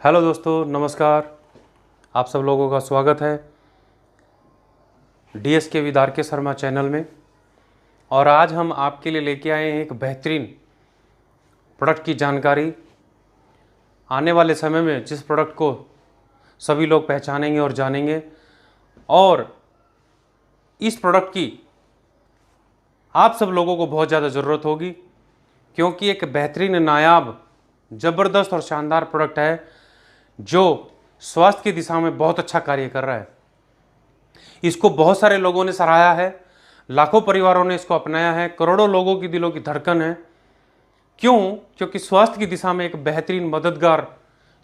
Hello दोस्तों, नमस्कार। आप सब लोगों का स्वागत है DSK विदार के शर्मा चैनल में। और आज हम आपके लिए लेके आए हैं एक बेहतरीन प्रोडक्ट की जानकारी। आने वाले समय में जिस प्रोडक्ट को सभी लोग पहचानेंगे और जानेंगे, और इस प्रोडक्ट की आप सब लोगों को बहुत ज़्यादा ज़रूरत होगी, क्योंकि एक बेहतरीन, नायाब, ज़बरदस्त और शानदार प्रोडक्ट है जो स्वास्थ्य की दिशा में बहुत अच्छा कार्य कर रहा है। इसको बहुत सारे लोगों ने सराहा है, लाखों परिवारों ने इसको अपनाया है, करोड़ों लोगों की दिलों की धड़कन है। क्यों? क्योंकि स्वास्थ्य की दिशा में एक बेहतरीन मददगार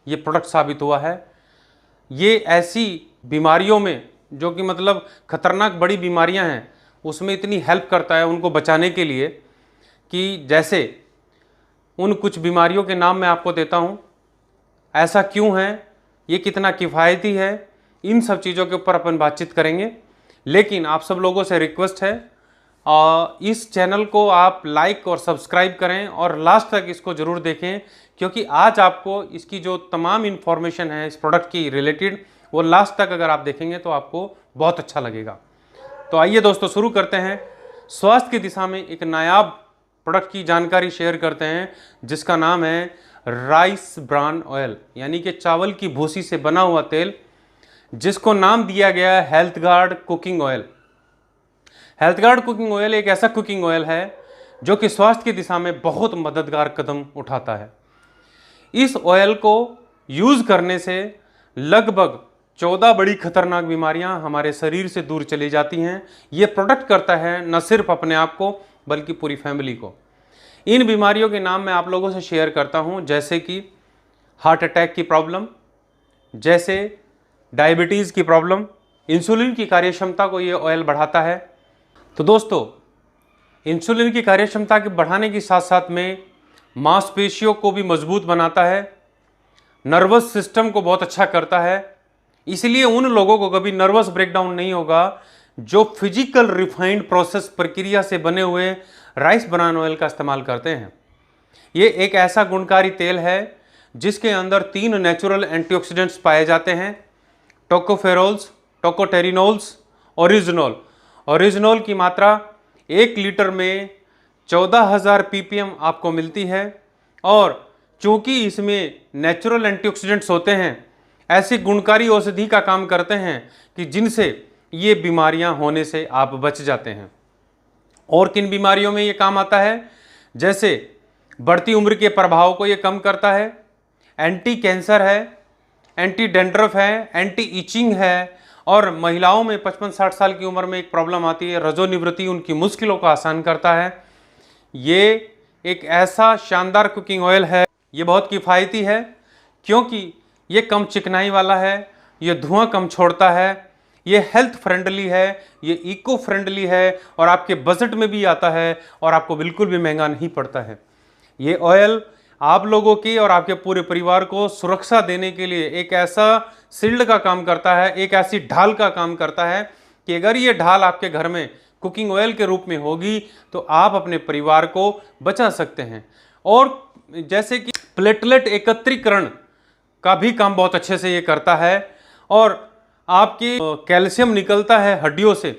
ये प्रोडक्ट साबित हुआ है। ये ऐसी बीमारियों में जो कि मतलब खतरनाक बड़ी बीमारियां हैं, उसमें इतनी हेल्प करता है उनको बचाने के लिए, कि जैसे उन कुछ बीमारियों के नाम मैं आपको देता हूं। ऐसा क्यों है, ये कितना किफ़ायती है, इन सब चीज़ों के ऊपर अपन बातचीत करेंगे। लेकिन आप सब लोगों से रिक्वेस्ट है, इस चैनल को आप लाइक और सब्सक्राइब करें और लास्ट तक इसको ज़रूर देखें, क्योंकि आज आपको इसकी जो तमाम इन्फॉर्मेशन है इस प्रोडक्ट की रिलेटेड, वो लास्ट तक अगर आप देखेंगे तो आपको बहुत अच्छा लगेगा। तो आइए दोस्तों, शुरू करते हैं। स्वास्थ्य की दिशा में एक नायाब प्रोडक्ट की जानकारी शेयर करते हैं, जिसका नाम है राइस ब्रान ऑयल, यानी कि चावल की भूसी से बना हुआ तेल, जिसको नाम दिया गया है health guard cooking oil. Health guard cooking oil एक ऐसा कुकिंग ऑयल है जो कि स्वास्थ्य की दिशा में बहुत मददगार कदम उठाता है। इस ऑयल को यूज करने से लगभग 14 बड़ी खतरनाक बीमारियां हमारे शरीर से दूर चली जाती हैं। ये प्रोटेक्ट करता है न सिर्फ अपने आप को बल्कि पूरी फैमिली को। इन बीमारियों के नाम मैं आप लोगों से शेयर करता हूं, जैसे कि हार्ट अटैक की प्रॉब्लम, जैसे डायबिटीज़ की प्रॉब्लम। इंसुलिन की कार्यक्षमता को ये ऑयल बढ़ाता है। तो दोस्तों, इंसुलिन की कार्यक्षमता के बढ़ाने के साथ साथ में मांसपेशियों को भी मजबूत बनाता है, नर्वस सिस्टम को बहुत अच्छा करता है। इसलिए उन लोगों को कभी नर्वस ब्रेकडाउन नहीं होगा जो फिजिकल रिफाइंड प्रोसेस प्रक्रिया से बने हुए राइस ब्रान ऑयल का इस्तेमाल करते हैं। ये एक ऐसा गुणकारी तेल है जिसके अंदर 3 नेचुरल एंटीऑक्सीडेंट्स पाए जाते हैं, टोकोफेरोल्स, टोकोटेरिनोल्स, ओरिजिनोल। ओरिजिनोल की मात्रा 1 लीटर में 14,000 ppm आपको मिलती है। और चूंकि इसमें नेचुरल एंटीऑक्सीडेंट्स होते हैं, ऐसी गुणकारी औषधि का काम करते हैं कि जिनसे ये बीमारियां होने से आप बच जाते हैं। और किन बीमारियों में ये काम आता है? जैसे बढ़ती उम्र के प्रभाव को ये कम करता है, एंटी कैंसर है, एंटी डेंड्रफ है, एंटी इचिंग है, और महिलाओं में 55-60 साल की उम्र में एक प्रॉब्लम आती है रजोनिवृत्ति, उनकी मुश्किलों को आसान करता है। ये एक ऐसा शानदार कुकिंग ऑयल है। ये बहुत किफ़ायती है क्योंकि ये कम चिकनाई वाला है, ये धुआं कम छोड़ता है, ये हेल्थ फ्रेंडली है, ये इको फ्रेंडली है, और आपके बजट में भी आता है और आपको बिल्कुल भी महंगा नहीं पड़ता है। ये ऑयल आप लोगों की और आपके पूरे परिवार को सुरक्षा देने के लिए एक ऐसा शील्ड का काम करता है, एक ऐसी ढाल का काम करता है कि अगर ये ढाल आपके घर में कुकिंग ऑयल के रूप में होगी तो आप अपने परिवार को बचा सकते हैं। और जैसे कि प्लेटलेट एकत्रीकरण का भी काम बहुत अच्छे से ये करता है, और आपकी कैल्शियम निकलता है हड्डियों से,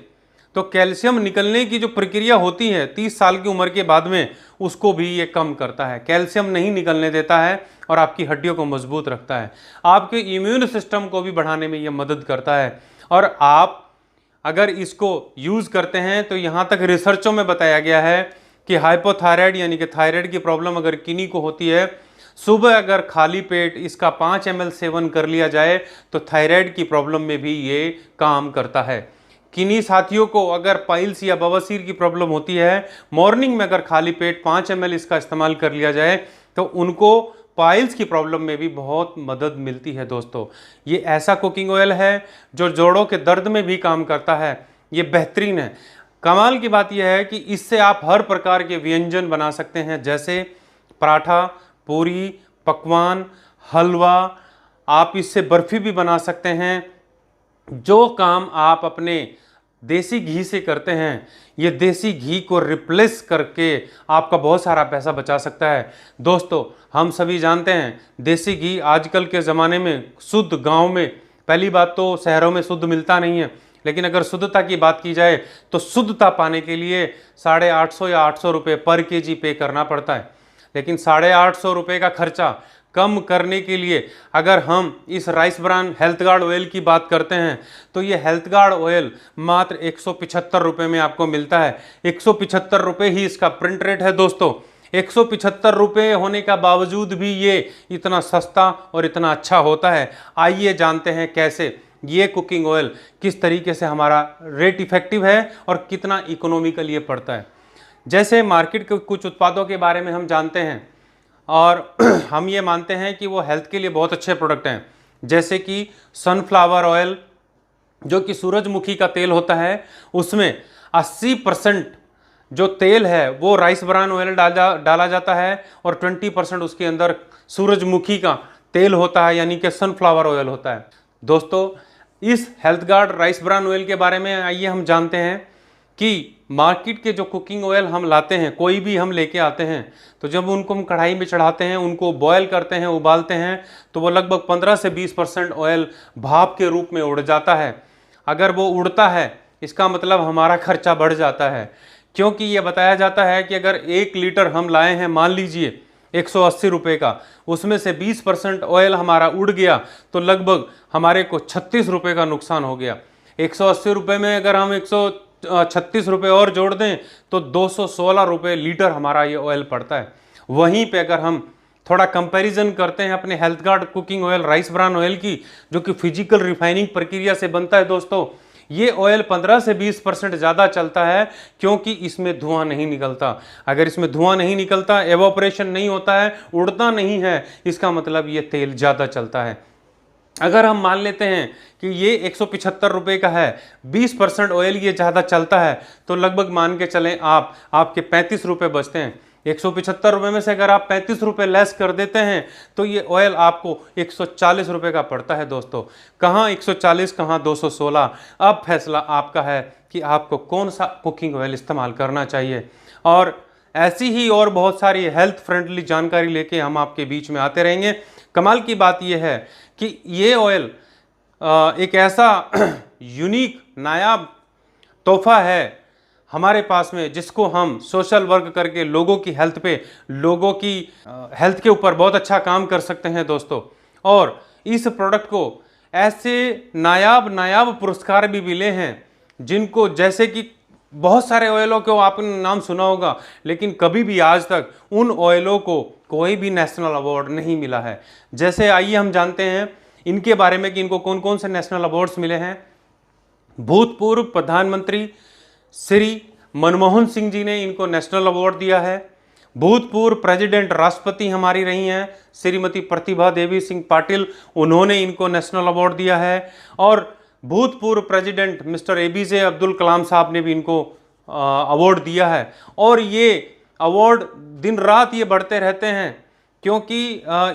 तो कैल्शियम निकलने की जो प्रक्रिया होती है 30 साल की उम्र के बाद में, उसको भी ये कम करता है, कैल्शियम नहीं निकलने देता है और आपकी हड्डियों को मजबूत रखता है। आपके इम्यून सिस्टम को भी बढ़ाने में ये मदद करता है। और आप अगर इसको यूज़ करते हैं तो यहाँ तक रिसर्चों में बताया गया है कि हाइपोथायराइड यानी कि थायराइड की प्रॉब्लम अगर किन्हीं को होती है, सुबह अगर खाली पेट इसका 5 ml सेवन कर लिया जाए तो थायराइड की प्रॉब्लम में भी ये काम करता है। किन्हीं साथियों को अगर पाइल्स या बवासीर की प्रॉब्लम होती है, मॉर्निंग में अगर खाली पेट 5 ml इसका इस्तेमाल कर लिया जाए तो उनको पाइल्स की प्रॉब्लम में भी बहुत मदद मिलती है। दोस्तों, ये ऐसा कुकिंग ऑयल है जो जोड़ों के दर्द में भी काम करता है। ये बेहतरीन है। कमाल की बात यह है कि इससे आप हर प्रकार के व्यंजन बना सकते हैं, जैसे पराठा, पूरी, पकवान, हलवा। आप इससे बर्फ़ी भी बना सकते हैं। जो काम आप अपने देसी घी से करते हैं, ये देसी घी को रिप्लेस करके आपका बहुत सारा पैसा बचा सकता है। दोस्तों, हम सभी जानते हैं देसी घी आजकल के ज़माने में शुद्ध गांव में, पहली बात तो शहरों में शुद्ध मिलता नहीं है, लेकिन अगर शुद्धता की बात की जाए तो शुद्धता पाने के लिए 850 या 800 रुपये पर केजी पे करना पड़ता है। लेकिन 850 रुपये का खर्चा कम करने के लिए अगर हम इस rice bran health guard oil की बात करते हैं तो ये हेल्थ गार्ड ऑयल मात्र 175 रुपये में आपको मिलता है। 175 रुपये ही इसका प्रिंट रेट है दोस्तों। 175 रुपये होने का बावजूद भी ये इतना सस्ता और इतना अच्छा होता है। आइए जानते हैं कैसे ये कुकिंग ऑयल किस तरीके से हमारा रेट इफेक्टिव है और कितना इकोनॉमिकल ये पड़ता है। जैसे मार्केट के कुछ उत्पादों के बारे में हम जानते हैं और हम ये मानते हैं कि वो हेल्थ के लिए बहुत अच्छे प्रोडक्ट हैं, जैसे कि सनफ्लावर ऑयल जो कि सूरजमुखी का तेल होता है, उसमें 80% जो तेल है वो राइस ब्रान ऑयल डाला जाता है और 20% उसके अंदर सूरजमुखी का तेल होता है, यानी कि सनफ्लावर ऑयल होता है। दोस्तों, इस health guard rice bran oil के बारे में आइए हम जानते हैं कि मार्केट के जो कुकिंग ऑयल हम लाते हैं, कोई भी हम लेके आते हैं, तो जब उनको हम कढ़ाई में चढ़ाते हैं, उनको बॉयल करते हैं, उबालते हैं, तो वो लगभग 15 से 20% ऑयल भाप के रूप में उड़ जाता है। अगर वो उड़ता है इसका मतलब हमारा खर्चा बढ़ जाता है, क्योंकि ये बताया जाता है कि अगर 1 लीटर हम लाए हैं, मान लीजिए 180 रुपये का, उसमें से 20% ऑयल हमारा उड़ गया तो लगभग हमारे को 36 रुपये का नुकसान हो गया। 180 रुपये में अगर हम 136 रुपये और जोड़ दें तो 216 रुपये लीटर हमारा ये ऑयल पड़ता है। वहीं पे अगर हम थोड़ा कंपैरिजन करते हैं अपने health guard cooking oil rice bran oil की, जो कि फिजिकल रिफाइनिंग प्रक्रिया से बनता है दोस्तों, ये ऑयल 15 से 20% ज़्यादा चलता है, क्योंकि इसमें धुआं नहीं निकलता। अगर इसमें धुआं नहीं निकलता, एवोपरेशन नहीं होता है, उड़ता नहीं है, इसका मतलब ये तेल ज़्यादा चलता है। अगर हम मान लेते हैं कि ये 175 रुपये का है, 20% ऑयल ये ज़्यादा चलता है, तो लगभग मान के चलें आपके 35 रुपये बचते हैं। 175 रुपये में से अगर आप 35 रुपये लेस कर देते हैं तो ये ऑयल आपको 140 रुपये का पड़ता है दोस्तों। कहाँ 140, कहाँ 216। अब फैसला आपका है कि आपको कौन सा कुकिंग ऑयल इस्तेमाल करना चाहिए। और ऐसी ही और बहुत सारी हेल्थ फ्रेंडली जानकारी लेके हम आपके बीच में आते रहेंगे। कमाल की बात यह है कि ये ऑयल एक ऐसा यूनिक नायाब तोहफा है हमारे पास में, जिसको हम सोशल वर्क करके लोगों की हेल्थ पे, लोगों की हेल्थ के ऊपर बहुत अच्छा काम कर सकते हैं दोस्तों। और इस प्रोडक्ट को ऐसे नायाब पुरस्कार भी मिले हैं, जिनको, जैसे कि बहुत सारे ऑयलों को आपने नाम सुना होगा, लेकिन कभी भी आज तक उन ऑयलों को कोई भी नेशनल अवार्ड नहीं मिला है। जैसे आइए हम जानते हैं इनके बारे में कि इनको कौन कौन से नेशनल अवार्ड्स मिले हैं। भूतपूर्व प्रधानमंत्री श्री मनमोहन सिंह जी ने इनको नेशनल अवार्ड दिया है। भूतपूर्व प्रेसिडेंट राष्ट्रपति हमारी रही हैं श्रीमती प्रतिभा देवी सिंह पाटिल, उन्होंने इनको नेशनल अवार्ड दिया है। और भूतपूर्व president mister APJ Abdul Kalam साहब ने भी इनको अवार्ड दिया है। और ये अवार्ड दिन रात ये बढ़ते रहते हैं, क्योंकि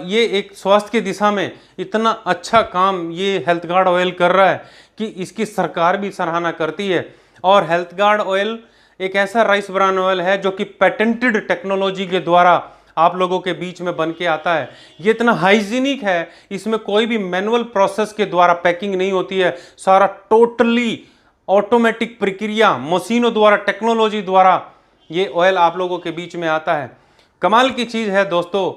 ये एक स्वास्थ्य की दिशा में इतना अच्छा काम ये हेल्थ गार्ड ऑयल कर रहा है कि इसकी सरकार भी सराहना करती है। और हेल्थ गार्ड ऑयल एक ऐसा राइस ब्रान ऑयल है जो कि पेटेंटेड टेक्नोलॉजी के द्वारा आप लोगों के बीच में बन के आता है। ये इतना हाइजीनिक है, इसमें कोई भी मैनुअल प्रोसेस के द्वारा पैकिंग नहीं होती है, सारा टोटली ऑटोमेटिक प्रक्रिया मशीनों द्वारा, टेक्नोलॉजी द्वारा ये ऑयल आप लोगों के बीच में आता है। कमाल की चीज़ है दोस्तों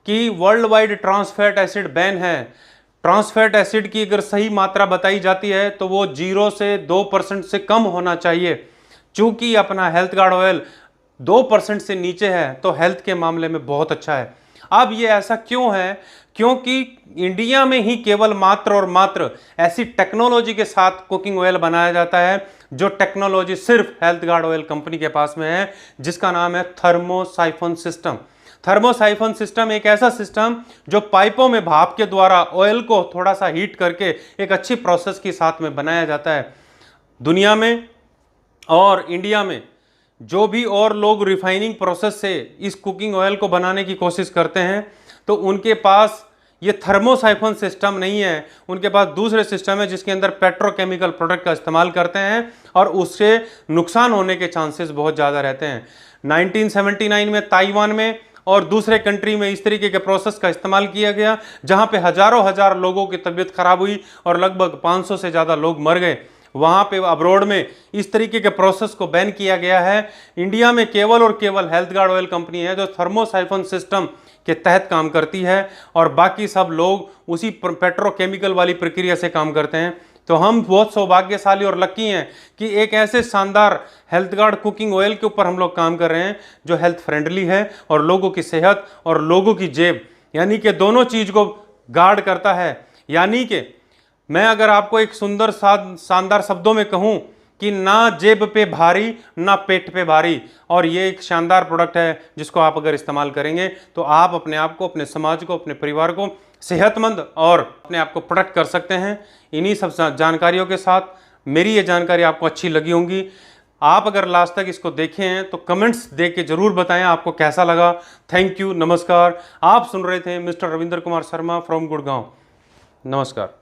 कि world wide trans fat acid ban है। ट्रांस फैट एसिड की अगर सही मात्रा बताई जाती है तो वो 0 से 2% से कम होना चाहिए। चूंकि अपना हेल्थ गार्ड ऑयल 2% से नीचे है तो हेल्थ के मामले में बहुत अच्छा है। अब ये ऐसा क्यों है? क्योंकि इंडिया में ही केवल मात्र और मात्र ऐसी टेक्नोलॉजी के साथ कुकिंग ऑयल बनाया जाता है, जो टेक्नोलॉजी सिर्फ हेल्थ गार्ड ऑयल कंपनी के पास में है, जिसका नाम है थर्मोसाइफन सिस्टम। थर्मोसाइफन सिस्टम एक ऐसा सिस्टम जो पाइपों में भाप के द्वारा ऑयल को थोड़ा सा हीट करके एक अच्छी प्रोसेस के साथ में बनाया जाता है। दुनिया में और इंडिया में जो भी और लोग रिफाइनिंग प्रोसेस से इस कुकिंग ऑयल को बनाने की कोशिश करते हैं, तो उनके पास ये थर्मोसाइफन सिस्टम नहीं है, उनके पास दूसरे सिस्टम है जिसके अंदर पेट्रोकेमिकल प्रोडक्ट का इस्तेमाल करते हैं और उससे नुकसान होने के चांसेस बहुत ज़्यादा रहते हैं। 1979 में ताइवान में और दूसरे कंट्री में इस तरीके के प्रोसेस का इस्तेमाल किया गया, जहां पे हजारों हजार लोगों की तबीयत खराब हुई और लगभग 500 से ज़्यादा लोग मर गए। वहां पे अब्रॉड में इस तरीके के प्रोसेस को बैन किया गया है। इंडिया में केवल और केवल हेल्थ गार्ड ऑयल कंपनी है जो थर्मोसाइफन सिस्टम के तहत काम करती है और बाकी सब लोग उसी पेट्रोकेमिकल वाली प्रक्रिया से काम करते हैं। तो हम बहुत सौभाग्यशाली और लकी हैं कि एक ऐसे शानदार हेल्थ गार्ड कुकिंग ऑयल के ऊपर हम लोग काम कर रहे हैं जो हेल्थ फ्रेंडली है और लोगों की सेहत और लोगों की जेब यानी कि दोनों चीज़ को गार्ड करता है। यानी कि मैं अगर आपको एक सुंदर शानदार शब्दों में कहूँ कि ना जेब पे भारी ना पेट पे भारी, और ये एक शानदार प्रोडक्ट है जिसको आप अगर इस्तेमाल करेंगे तो आप अपने आप को, अपने समाज को, अपने परिवार को सेहतमंद और अपने आप को प्रोटेक्ट कर सकते हैं। इन्हीं सब जानकारियों के साथ मेरी ये जानकारी आपको अच्छी लगी होंगी। आप अगर लास्ट तक इसको देखे हैं तो कमेंट्स दे के जरूर बताएं आपको कैसा लगा। थैंक यू, नमस्कार। आप सुन रहे थे मिस्टर रविंद्र कुमार शर्मा फ्रॉम गुड़गांव। नमस्कार।